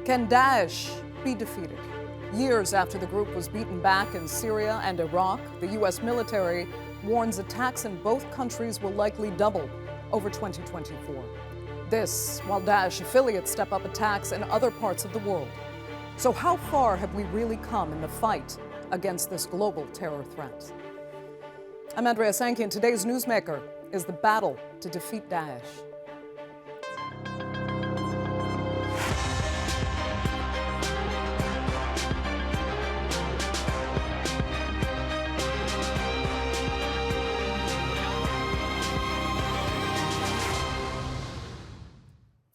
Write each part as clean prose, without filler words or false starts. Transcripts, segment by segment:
Can Daesh be defeated? Years after the group was beaten back in Syria and Iraq, the U.S. military warns attacks in both countries will likely double over 2024. This, while Daesh affiliates step up attacks in other parts of the world. So how far have we really come in the fight against this global terror threat? I'm Andrea Sankey, and today's Newsmaker is the battle to defeat Daesh.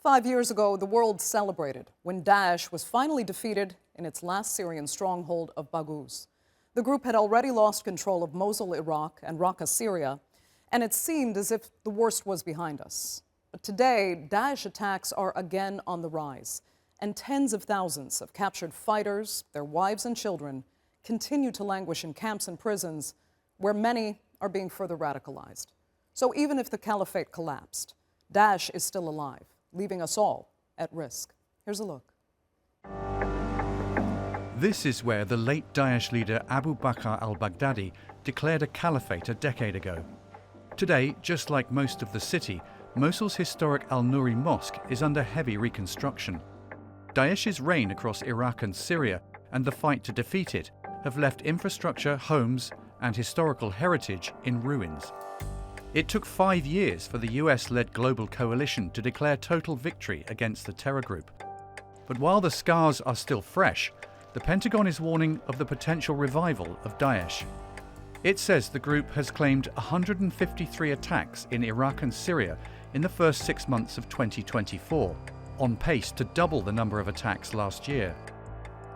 5 years ago, the world celebrated when Daesh was finally defeated in its last Syrian stronghold of Baghouz. The group had already lost control of Mosul, Iraq, and Raqqa, Syria, and it seemed as if the worst was behind us. But today, Daesh attacks are again on the rise, and tens of thousands of captured fighters, their wives and children, continue to languish in camps and prisons where many are being further radicalized. So even if the caliphate collapsed, Daesh is still alive, leaving us all at risk. Here's a look. This is where the late Daesh leader Abu Bakr al-Baghdadi declared a caliphate a decade ago. Today, just like most of the city, Mosul's historic Al-Nuri Mosque is under heavy reconstruction. Daesh's reign across Iraq and Syria and the fight to defeat it have left infrastructure, homes, and historical heritage in ruins. It took 5 years for the US-led global coalition to declare total victory against the terror group. But while the scars are still fresh, the Pentagon is warning of the potential revival of Daesh. It says the group has claimed 153 attacks in Iraq and Syria in the first 6 months of 2024, on pace to double the number of attacks last year.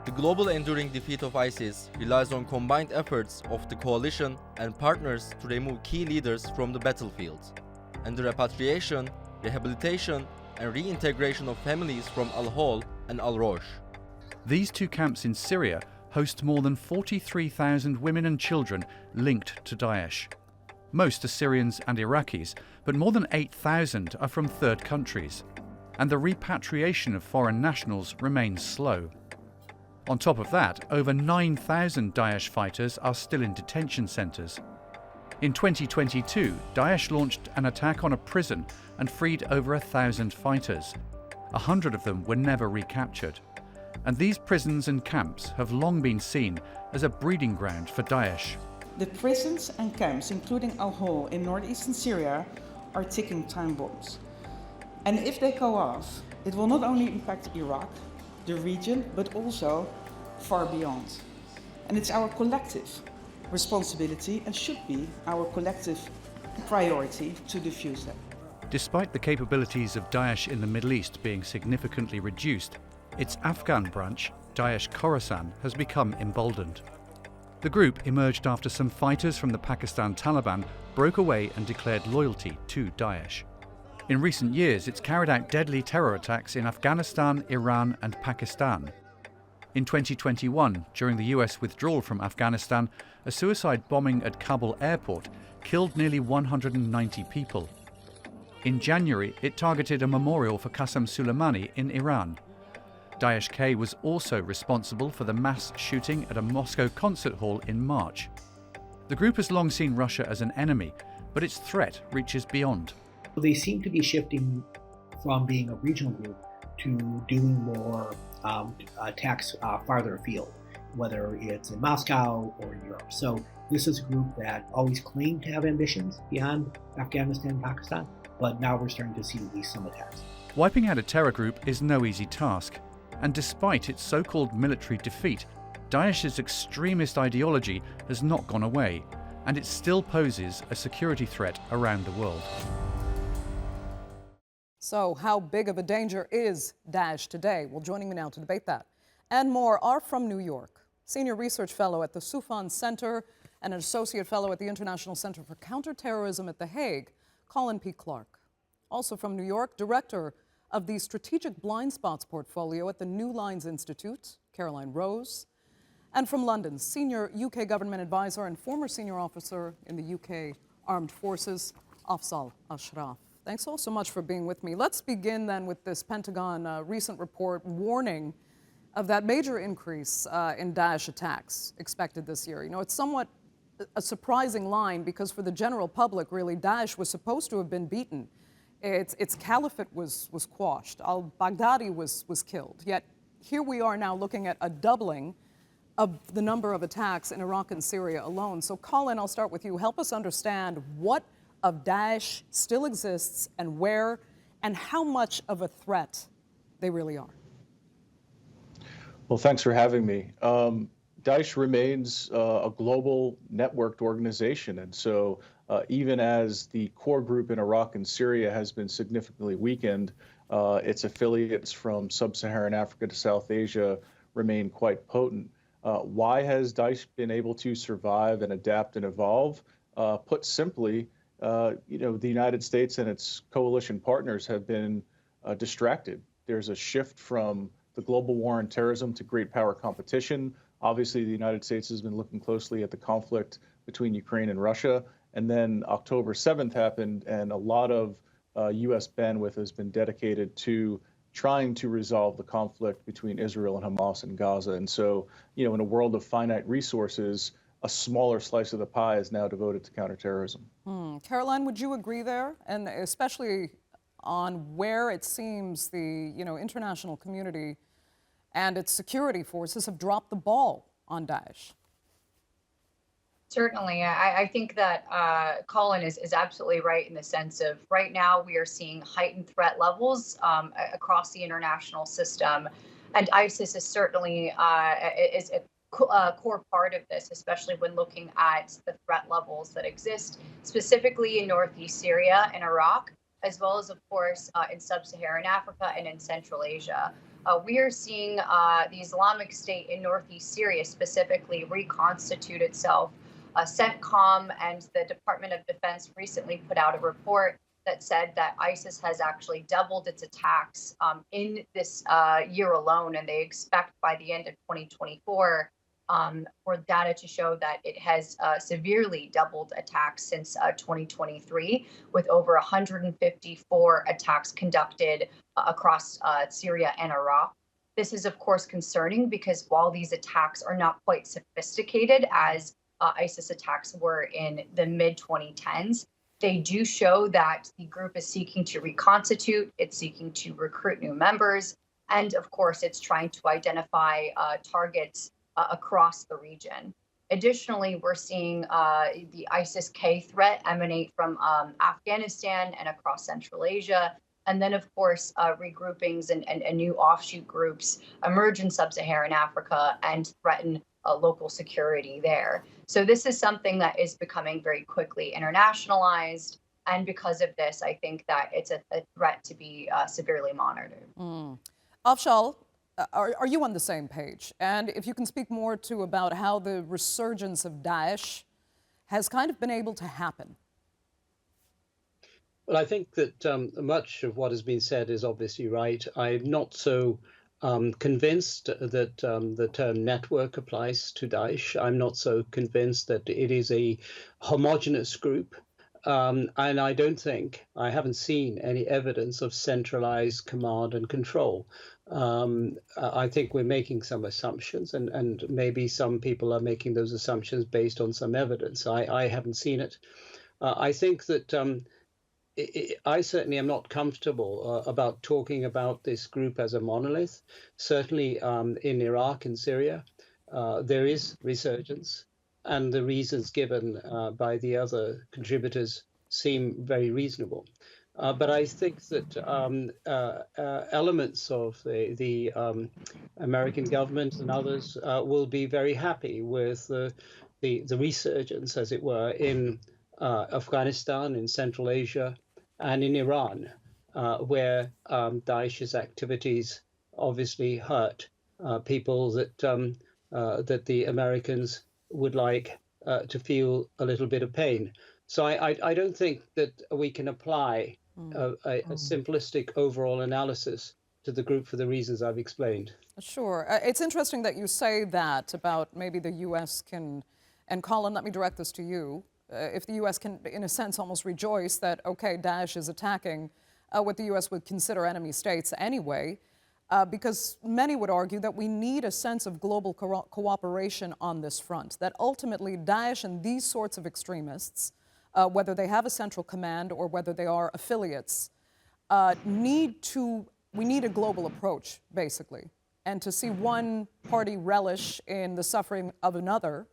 The global enduring defeat of ISIS relies on combined efforts of the coalition and partners to remove key leaders from the battlefield, and the repatriation, rehabilitation, and reintegration of families from Al-Hol and Al-Rosh. These two camps in Syria host more than 43,000 women and children linked to Daesh. Most are Syrians and Iraqis, but more than 8,000 are from third countries, and the repatriation of foreign nationals remains slow. On top of that, over 9,000 Daesh fighters are still in detention centres. In 2022, Daesh launched an attack on a prison and freed over 1,000 fighters. 100 of them were never recaptured. And these prisons and camps have long been seen as a breeding ground for Daesh. The prisons and camps, including Al-Hol in northeastern Syria, are ticking time bombs. And if they go off, it will not only impact Iraq, the region, but also far beyond. And it's our collective responsibility and should be our collective priority to defuse them. Despite the capabilities of Daesh in the Middle East being significantly reduced, its Afghan branch, Daesh Khorasan, has become emboldened. The group emerged after some fighters from the Pakistan Taliban broke away and declared loyalty to Daesh. In recent years, it's carried out deadly terror attacks in Afghanistan, Iran, and Pakistan. In 2021, during the US withdrawal from Afghanistan, a suicide bombing at Kabul airport killed nearly 190 people. In January, it targeted a memorial for Qasem Soleimani in Iran. Daesh-K was also responsible for the mass shooting at a Moscow concert hall in March. The group has long seen Russia as an enemy, but its threat reaches beyond. They seem to be shifting from being a regional group to doing more attacks farther afield, whether it's in Moscow or in Europe. So this is a group that always claimed to have ambitions beyond Afghanistan and Pakistan, but now we're starting to see at least some attacks. Wiping out a terror group is no easy task, and despite its so-called military defeat, Daesh's extremist ideology has not gone away, and it still poses a security threat around the world. So how big of a danger is Daesh today? Well, joining me now to debate that and more are from New York, Senior Research Fellow at the Soufan Center and an Associate Fellow at the International Center for Counterterrorism at The Hague, Colin P Clarke. Also from New York, Director of the Strategic Blind Spots Portfolio at the New Lines Institute, Caroline Rose. And from London, Senior UK Government Advisor and former Senior Officer in the UK Armed Forces, Afzal Ashraf. Thanks all so much for being with me. Let's begin then with this Pentagon recent report warning of that major increase in Daesh attacks expected this year. You know, it's somewhat a surprising line because for the general public, really, Daesh was supposed to have been beaten. Its caliphate was quashed. Al-Baghdadi was killed. Yet here we are now looking at a doubling of the number of attacks in Iraq and Syria alone. So Colin, I'll start with you. Help us understand what of Daesh still exists and where and how much of a threat they really are. Well, thanks for having me. Daesh remains a global networked organization. And so even as the core group in Iraq and Syria has been significantly weakened, its affiliates from sub-Saharan Africa to South Asia remain quite potent. Why has Daesh been able to survive and adapt and evolve? Put simply, the United States and its coalition partners have been distracted. There's a shift from the global war on terrorism to great power competition. Obviously, the United States has been looking closely at the conflict between Ukraine and Russia. And then October 7th happened, and a lot of U.S. bandwidth has been dedicated to trying to resolve the conflict between Israel and Hamas in Gaza. And so, in a world of finite resources, a smaller slice of the pie is now devoted to counterterrorism. Caroline, would you agree there? And especially on where it seems the international community and its security forces have dropped the ball on Daesh. Certainly. I think that Colin is absolutely right in the sense of right now we are seeing heightened threat levels across the international system. And ISIS is certainly is a core part of this, especially when looking at the threat levels that exist, specifically in northeast Syria and Iraq, as well as, of course, in sub-Saharan Africa and in Central Asia. We are seeing the Islamic State in northeast Syria specifically reconstitute itself. CENTCOM and the Department of Defense recently put out a report that said that ISIS has actually doubled its attacks in this year alone, and they expect by the end of 2024 for data to show that it has severely doubled attacks since 2023, with over 154 attacks conducted across Syria and Iraq. This is, of course, concerning because while these attacks are not quite sophisticated as ISIS attacks were in the mid-2010s, they do show that the group is seeking to reconstitute, it's seeking to recruit new members, and of course, it's trying to identify targets across the region. Additionally, we're seeing the ISIS-K threat emanate from Afghanistan and across Central Asia. And then, of course, regroupings and new offshoot groups emerge in sub-Saharan Africa and threaten local security there. So this is something that is becoming very quickly internationalized. And because of this, I think that it's a threat to be severely monitored. Afzal, are you on the same page? And if you can speak more too about how the resurgence of Daesh has kind of been able to happen. Well, I think that much of what has been said is obviously right. I'm not so convinced that the term network applies to Daesh. I'm not so convinced that it is a homogenous group. And I haven't seen any evidence of centralized command and control. I think we're making some assumptions, and maybe some people are making those assumptions based on some evidence. I haven't seen it. I think that I certainly am not comfortable about talking about this group as a monolith. Certainly in Iraq and Syria, there is resurgence, and the reasons given by the other contributors seem very reasonable. But I think that elements of the American government and others will be very happy with the resurgence, as it were, in Afghanistan, in Central Asia, and in Iran, where Daesh's activities obviously hurt people that the Americans would like to feel a little bit of pain. So I don't think that we can apply a simplistic overall analysis to the group for the reasons I've explained. Sure. It's interesting that you say that about maybe the U.S. can, and Colin, let me direct this to you. if the U.S. can, in a sense, almost rejoice that, okay, Daesh is attacking what the U.S. would consider enemy states anyway, because many would argue that we need a sense of global cooperation on this front, that ultimately Daesh and these sorts of extremists, whether they have a central command or whether they are affiliates, we need a global approach, basically. And to see one party relish in the suffering of another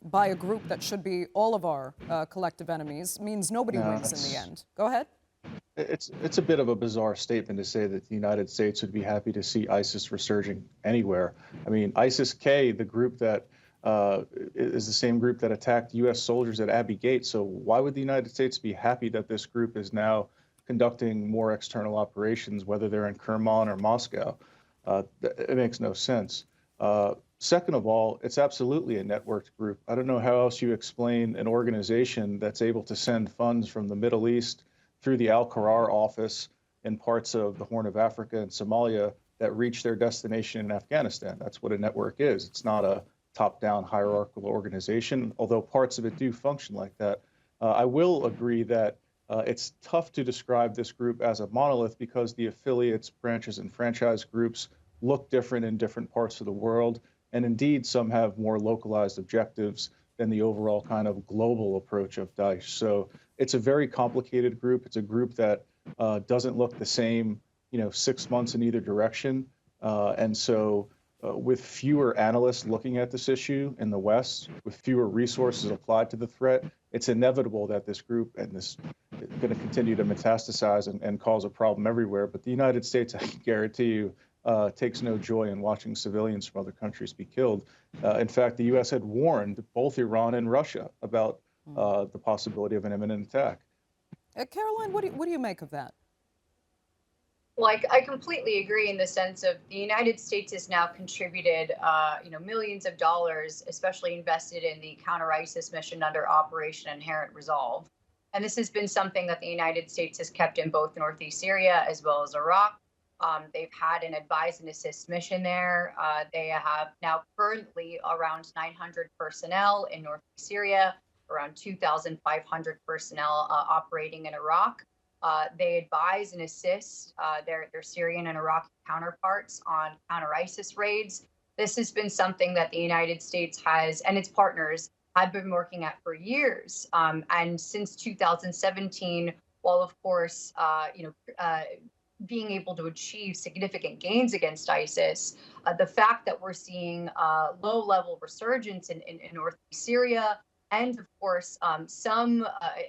by a group that should be all of our collective enemies means nobody wins in the end. Go ahead. It's a bit of a bizarre statement to say that the United States would be happy to see ISIS resurging anywhere. I mean, ISIS-K, the group that is the same group that attacked U.S. soldiers at Abbey Gate. So why would the United States be happy that this group is now conducting more external operations, whether they're in Kerman or Moscow? It makes no sense. Second of all, it's absolutely a networked group. I don't know how else you explain an organization that's able to send funds from the Middle East through the Al-Qarar office in parts of the Horn of Africa and Somalia that reach their destination in Afghanistan. That's what a network is. It's not a top-down hierarchical organization, although parts of it do function like that. I will agree that it's tough to describe this group as a monolith because the affiliates, branches, and franchise groups look different in different parts of the world. And indeed, some have more localized objectives than the overall kind of global approach of Daesh. So it's a very complicated group. It's a group that doesn't look the same, 6 months in either direction. And so with fewer analysts looking at this issue in the West, with fewer resources applied to the threat, it's inevitable that this group and this is going to continue to metastasize and cause a problem everywhere. But the United States, I can guarantee you, takes no joy in watching civilians from other countries be killed. In fact, the U.S. had warned both Iran and Russia about the possibility of an imminent attack. Caroline, what do you make of that? Well, I completely agree in the sense of the United States has now contributed, millions of dollars, especially invested in the counter-ISIS mission under Operation Inherent Resolve. And this has been something that the United States has kept in both Northeast Syria as well as Iraq. They've had an advise and assist mission there. They have now currently around 900 personnel in Northeast Syria, around 2,500 personnel operating in Iraq. They advise and assist their Syrian and Iraqi counterparts on counter-ISIS raids. This has been something that the United States has, and its partners, have been working at for years. And since 2017, while of course, being able to achieve significant gains against ISIS, the fact that we're seeing low-level resurgence in Northeast Syria, and of course, an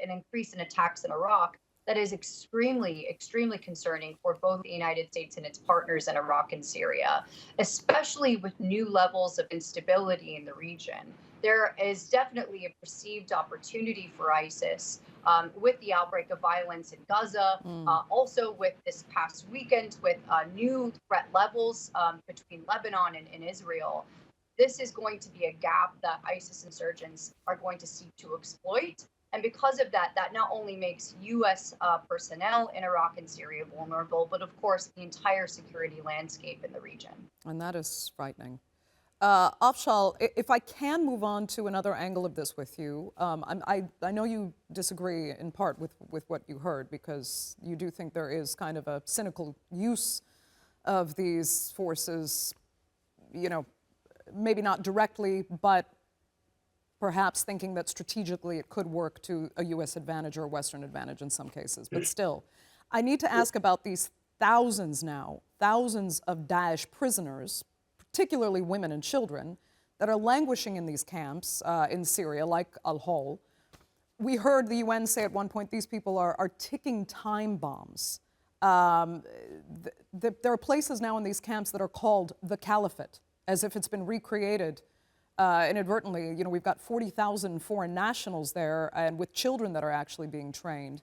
increase in attacks in Iraq, that is extremely, extremely concerning for both the United States and its partners in Iraq and Syria, especially with new levels of instability in the region. There is definitely a perceived opportunity for ISIS with the outbreak of violence in Gaza, also with this past weekend with new threat levels between Lebanon and Israel. This is going to be a gap that ISIS insurgents are going to seek to exploit. And because of that, that not only makes U.S. personnel in Iraq and Syria vulnerable, but of course the entire security landscape in the region. And that is frightening. Afzal, if I can move on to another angle of this with you, I know you disagree in part with what you heard, because you do think there is kind of a cynical use of these forces, maybe not directly, but perhaps thinking that strategically it could work to a U.S. advantage or a Western advantage in some cases. But still, I need to ask about these thousands of Daesh prisoners, particularly women and children, that are languishing in these camps in Syria, like Al-Hol. We heard the UN say at one point these people are ticking time bombs. There are places now in these camps that are called the Caliphate, as if it's been recreated inadvertently. We've got 40,000 foreign nationals there, and with children that are actually being trained.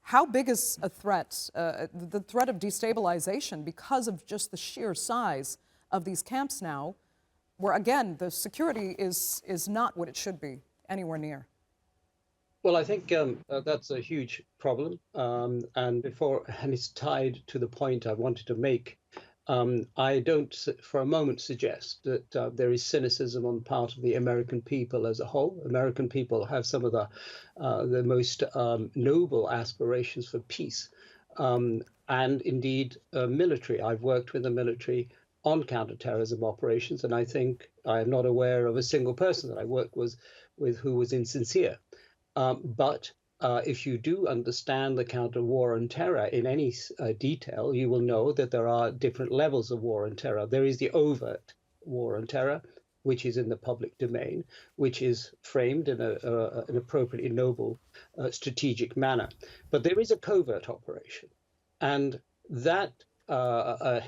How big is a threat, the threat of destabilization, because of just the sheer size of these camps now, where again the security is not what it should be anywhere near? Well, I think that's a huge problem, and it's tied to the point I wanted to make I don't for a moment suggest that there is cynicism on the part of the American people as a whole. American people have some of the most noble aspirations for peace, and indeed military. I've worked with the military on counterterrorism operations, and I think I am not aware of a single person that I worked with who was insincere. But if you do understand the counter war on terror in any detail, you will know that there are different levels of war on terror. There is the overt war on terror, which is in the public domain, which is framed in an appropriately noble strategic manner. But there is a covert operation, and that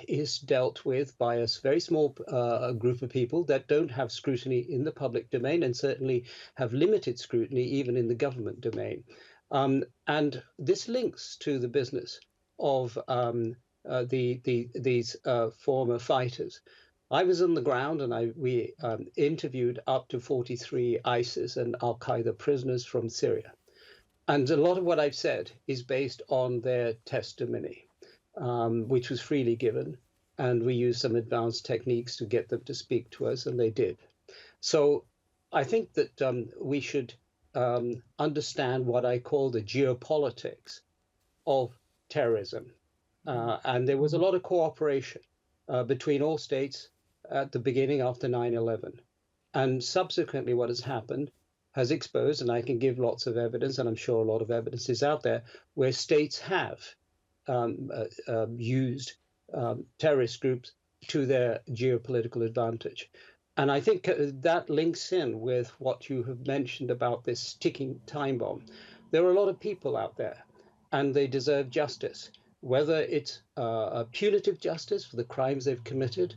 is dealt with by a very small group of people that don't have scrutiny in the public domain and certainly have limited scrutiny even in the government domain. And this links to the business of these former fighters. I was on the ground and we interviewed up to 43 ISIS and Al-Qaeda prisoners from Syria. And a lot of what I've said is based on their testimony, which was freely given. And we used some advanced techniques to get them to speak to us, and they did. So I think that we should understand what I call the geopolitics of terrorism. And there was a lot of cooperation between all states at the beginning after 9/11. And subsequently, what has happened has exposed, and I can give lots of evidence, and I'm sure a lot of evidence is out there, where states have used terrorist groups to their geopolitical advantage. And I think that links in with what you have mentioned about this ticking time bomb. There are a lot of people out there, and they deserve justice, whether it's a punitive justice for the crimes they've committed,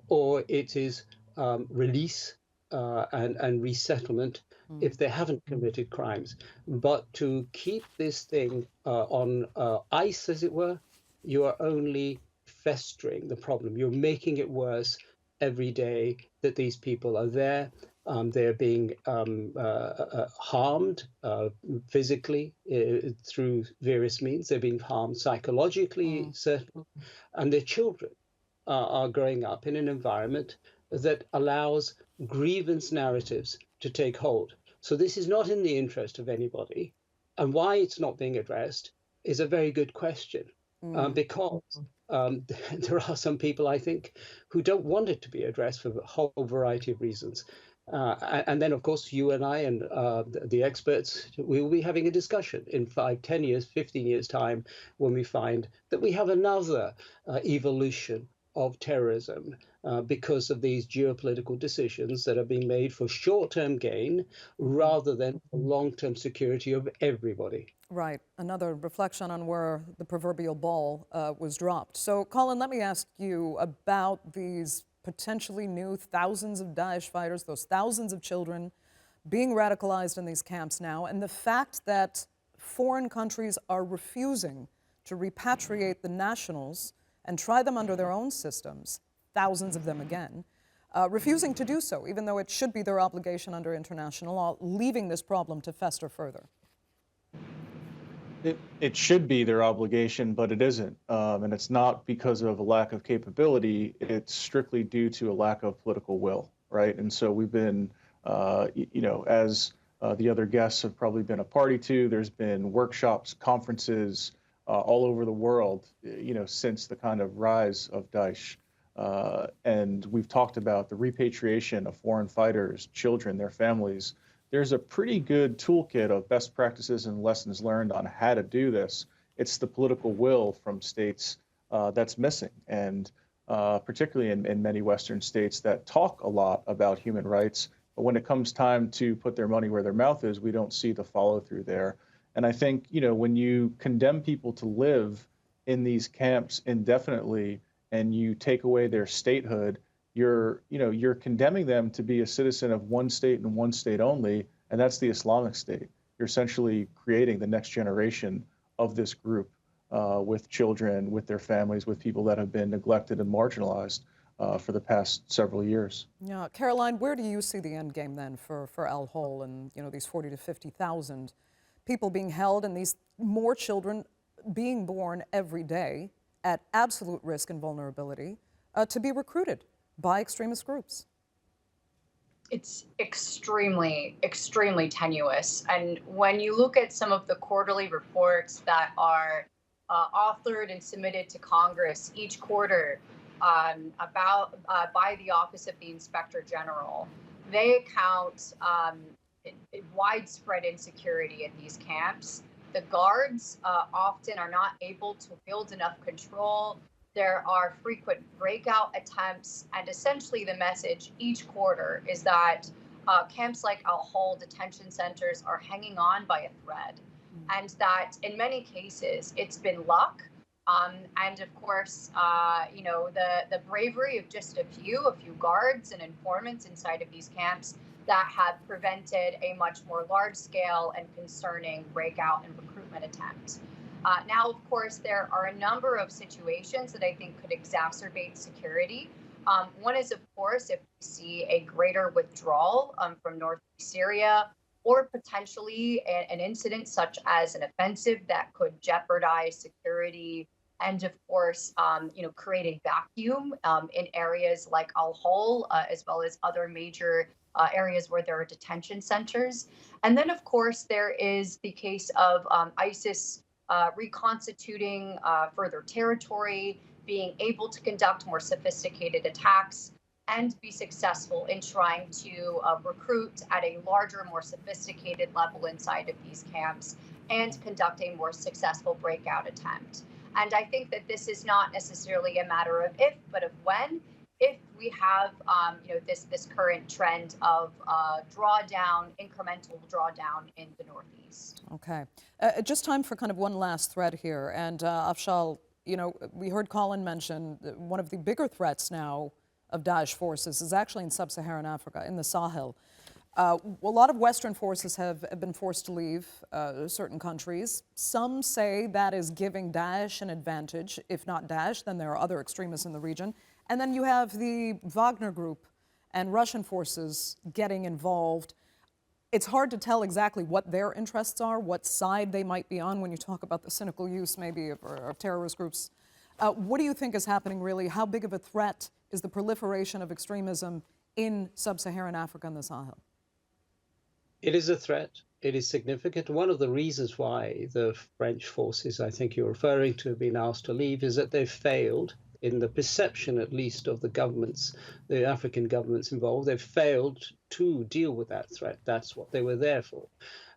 or it is release and resettlement if they haven't committed crimes. But to keep this thing on ice, as it were, you are only festering the problem. You're making it worse every day that these people are there. They're being harmed physically through various means. They're being harmed psychologically, certainly, and their children are growing up in an environment that allows grievance narratives to take hold. So this is not in the interest of anybody. And why it's not being addressed is a very good question, because there are some people, I think, who don't want it to be addressed for a whole variety of reasons. And then, of course, you and I and the experts, we will be having a discussion in 5, 10 years, 15 years' time, when we find that we have another evolution of terrorism because of these geopolitical decisions that are being made for short-term gain rather than for long-term security of everybody. Right. Another reflection on where the proverbial ball was dropped. So, Colin, let me ask you about these potentially new thousands of Daesh fighters, those thousands of children being radicalized in these camps now, and the fact that foreign countries are refusing to repatriate the nationals and try them under their own systems, thousands of them again, refusing to do so, even though it should be their obligation under international law, leaving this problem to fester further. It should be their obligation, but it isn't. And it's not because of a lack of capability. It's strictly due to a lack of political will, right? And so we've been, as the other guests have probably been a party to, there's been workshops, conferences all over the world, since the kind of rise of Daesh. And we've talked about the repatriation of foreign fighters, children, their families. There's a pretty good toolkit of best practices and lessons learned on how to do this. It's the political will from states that's missing, and particularly in many Western states that talk a lot about human rights, but when it comes time to put their money where their mouth is, we don't see the follow through there. And I think, when you condemn people to live in these camps indefinitely and you take away their statehood, you're condemning them to be a citizen of one state and one state only, and that's the Islamic State. You're essentially creating the next generation of this group with children, with their families, with people that have been neglected and marginalized for the past several years. Yeah, Caroline, where do you see the end game then for Al-Hol and these 40 to 50,000 people being held and these more children being born every day at absolute risk and vulnerability to be recruited by extremist groups? It's extremely, extremely tenuous. And when you look at some of the quarterly reports that are authored and submitted to Congress each quarter about by the Office of the Inspector General, they account widespread insecurity in these camps. The guards often are not able to wield enough control. There are frequent breakout attempts, and essentially the message each quarter is that camps like Al-Hol detention centers are hanging on by a thread, and that in many cases it's been luck, and of course, the bravery of just a few guards and informants inside of these camps that have prevented a much more large-scale and concerning breakout and recruitment attempt. Now, of course, there are a number of situations that I think could exacerbate security. One is, of course, if we see a greater withdrawal from northeast Syria, or potentially an incident such as an offensive that could jeopardize security and, of course, create a vacuum in areas like Al-Hol, as well as other major areas where there are detention centers. And then, of course, there is the case of ISIS reconstituting further territory, being able to conduct more sophisticated attacks, and be successful in trying to recruit at a larger, more sophisticated level inside of these camps and conduct a more successful breakout attempt. And I think that this is not necessarily a matter of if, but of when. If we have, this current trend of incremental drawdown in the Northeast. Okay. Just time for kind of one last thread here. And Afzal, we heard Colin mention that one of the bigger threats now of Daesh forces is actually in sub-Saharan Africa, in the Sahel. A lot of Western forces have been forced to leave certain countries. Some say that is giving Daesh an advantage. If not Daesh, then there are other extremists in the region. And then you have the Wagner Group and Russian forces getting involved. It's hard to tell exactly what their interests are, what side they might be on when you talk about the cynical use maybe of terrorist groups. What do you think is happening really? How big of a threat is the proliferation of extremism in sub-Saharan Africa and the Sahel? It is a threat. It is significant. One of the reasons why the French forces, I think you're referring to, have been asked to leave is that they've failed, in the perception at least of the governments, the African governments involved. They've failed to deal with that threat. That's what they were there for.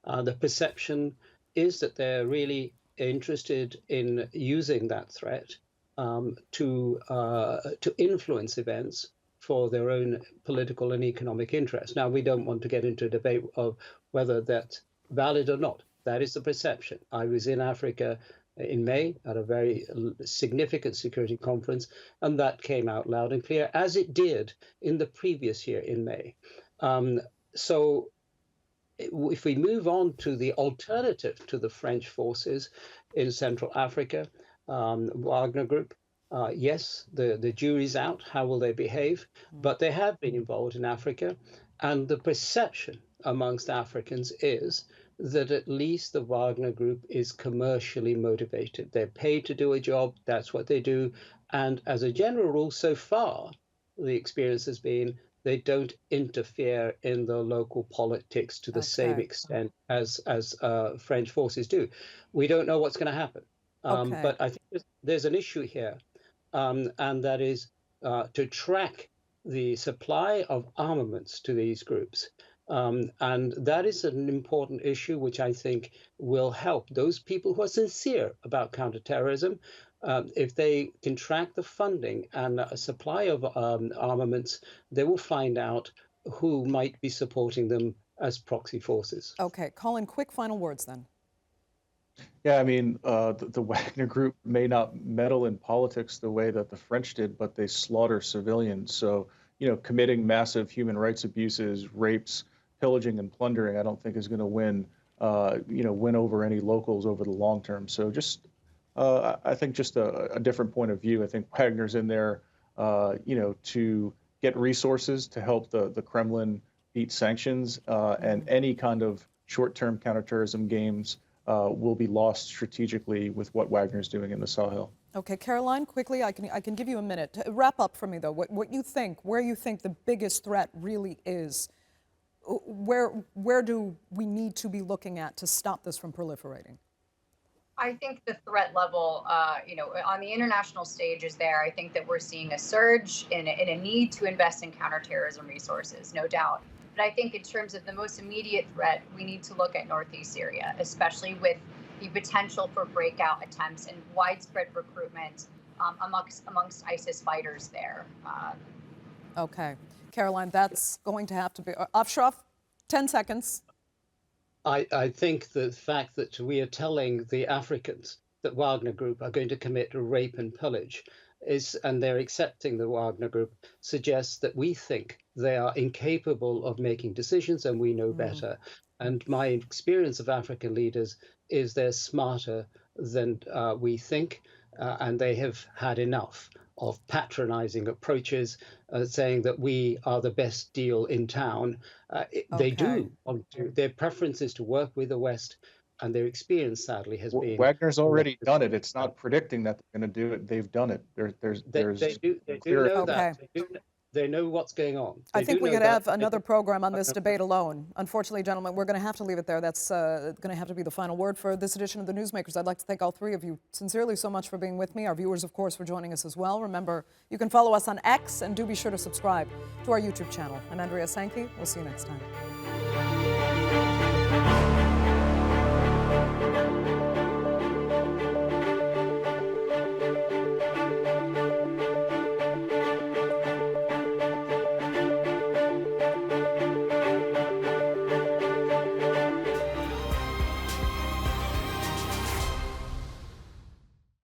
The perception is that they're really interested in using that threat to influence events for their own political and economic interests. Now, we don't want to get into a debate of whether that's valid or not. That is the perception. I was in Africa in May at a very significant security conference, and that came out loud and clear, as it did in the previous year in May. So if we move on to the alternative to the French forces in Central Africa, Wagner Group, yes, the jury's out. How will they behave? But they have been involved in Africa. And the perception amongst Africans is that at least the Wagner Group is commercially motivated. They're paid to do a job. That's what they do. And as a general rule, so far, the experience has been they don't interfere in the local politics to the same extent as French forces do. We don't know what's going to happen. But I think there's an issue here. And that is to track the supply of armaments to these groups. And that is an important issue, which I think will help those people who are sincere about counterterrorism. If they can track the funding and a supply of armaments, they will find out who might be supporting them as proxy forces. Okay, Colin, quick final words then. Yeah, I mean, the Wagner Group may not meddle in politics the way that the French did, but they slaughter civilians. So, committing massive human rights abuses, rapes, pillaging, and plundering, I don't think is going to win over any locals over the long term. So I think just a different point of view. I think Wagner's in there, to get resources to help the Kremlin beat sanctions, and any kind of short-term counterterrorism games will be lost strategically with what Wagner's doing in the Sahel. Okay, Caroline, quickly, I can give you a minute. Wrap up for me, though, what you think, where you think the biggest threat really is. Where do we need to be looking at to stop this from proliferating? I think the threat level, on the international stage is there. I think that we're seeing a surge in a need to invest in counterterrorism resources, no doubt. But I think in terms of the most immediate threat, we need to look at northeast Syria, especially with the potential for breakout attempts and widespread recruitment amongst ISIS fighters there. Okay. Caroline, that's going to have to be... Ashraf, 10 seconds. I think the fact that we are telling the Africans that Wagner Group are going to commit rape and pillage and they're accepting the Wagner Group suggests that we think they are incapable of making decisions and we know better. And my experience of African leaders is they're smarter than we think, and they have had enough of patronizing approaches, saying that we are the best deal in town. They do want to. Their preference is to work with the West, and their experience, sadly, has been... Wagner's already done it. It's not predicting that they're going to do it. They've done it. They do know that. They know what's going on. I think we could have another program on this debate alone. Unfortunately, gentlemen, we're going to have to leave it there. That's going to have to be the final word for this edition of the Newsmakers. I'd like to thank all three of you sincerely so much for being with me. Our viewers, of course, for joining us as well. Remember, you can follow us on X, and do be sure to subscribe to our YouTube channel. I'm Andrea Sankey. We'll see you next time.